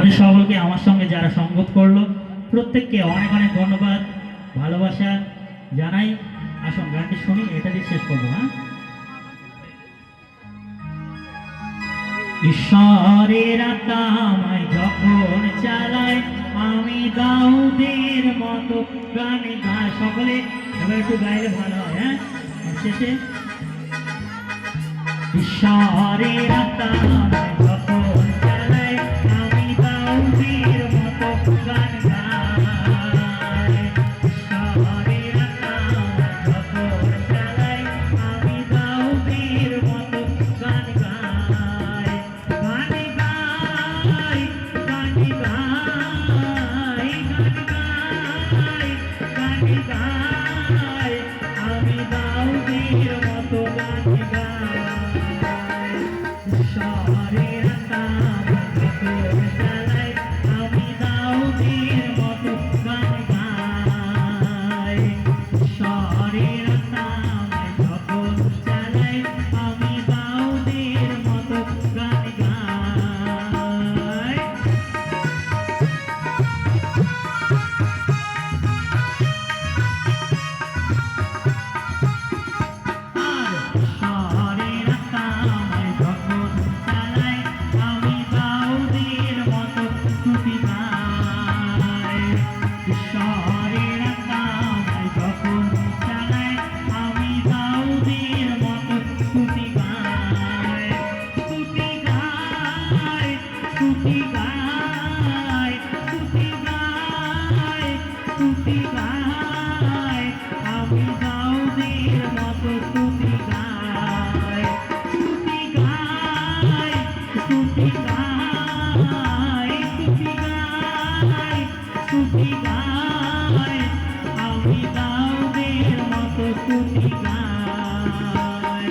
আপনাদের সকলকে আমার সঙ্গে যারা সঙ্গত করলো প্রত্যেককে অনেক অনেক ধন্যবাদ, ভালোবাসা জানাই। আসুন গানটি শুনি, এটা দিয়ে শেষ করবো। হ্যাঁ, ঈশ্বরের আত্মা আমায় যখন চালায়, আমি দাউদের মতো গানে গায়। সকলে এবার একটু গাইলে ভালো হয়। হ্যাঁ, শেষে ঈশ্বরের আত্মা আমায় যখন চালায়, আমি দাউদের মতো গান গাই। ঈশ্বরের আত্মা আমায় যখন চালায়, আমি দাউদের মতো গান গাই। গান গাই, গান গাই, গান গাই, গান গাই, আমি দাউদের মতো গান গাই। ঈশ্বরের আত্মা আমায় যখন চালায়, আমি দাউদের মতো গান গাই। ঈশ্বরের আত্মা আমায় যখন চালায়, আমি দাউদের মতো গান গাই। আর ঈশ্বরের আত্মা আমায় যখন চালায়, আমি দাউদের মতো স্তুতি গাই। ঈশ্বরের আত্মা আমায় যখন চালায়, আমি দাউদের মতো স্তুতি গাই। স্তুতি গাই, স্তুতি গাই, স্তুতি গাই, স্তুতি গাই, আমি দাউদের মতো স্তুতি গাই। স্তুতি গাই, স্তুতি গাই, স্তুতি গাই, স্তুতি গাই, আমি দাউদের মতো স্তুতি গাই।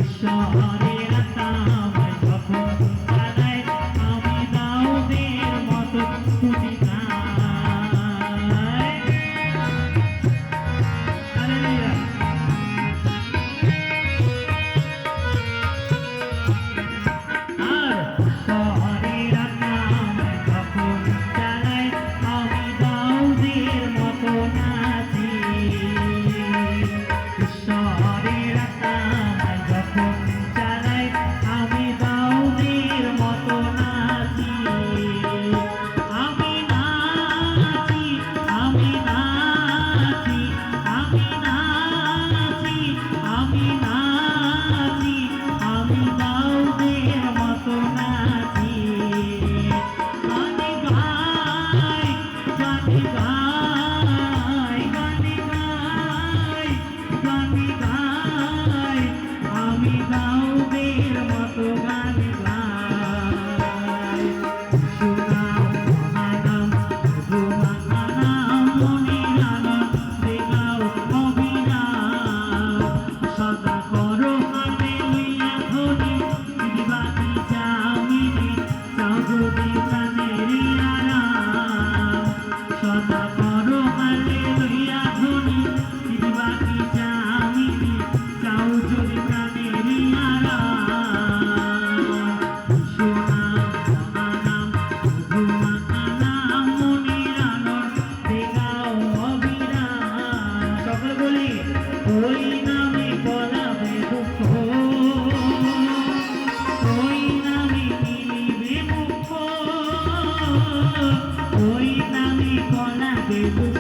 ঈশ্বরের আত্মা আমায় যখন চালায়, আমি দাউদের মতো স্তুতি গাই। হালেলুয়া। আর ঈশ্বরের আত্মা আমায় যখন চালায়, আমি দাউদের মতো নাচি। ঈশ্বরের আত্মা আমায় যখন চালায়, আমি দাউদের মতো নাচি। আমি নাচি, আমি নাচি, আমি নাচি, আমি নাচি, আমি দাউদের মতো নাচি। গান গাই, গান গাই, গান গাই, গান গাই, আমি দাউদের মতো গান গাই। সুনাম মহানাম প্রভু মহানাম, মনির আনন্দে গাও অবিরাম। সদা করো হালেলুয়া ধ্বনি, দিবাতি চাউমিনি চাও যদি প্রাণেরই আরাম। সদা করো হালেলুয়া ধ্বনি, দিবাতি চাউমিনি চাও যদি প্রাণেরই আরাম। সুনাম মহানাম প্রভু মহানাম, মনির আনন্দে গাও অবিরাম। সকলে বলি, ওই নামে পলাবে দুঃখ, ওই নামে মিলিবে মুখ, ওই নামে পলাবে দুঃখ,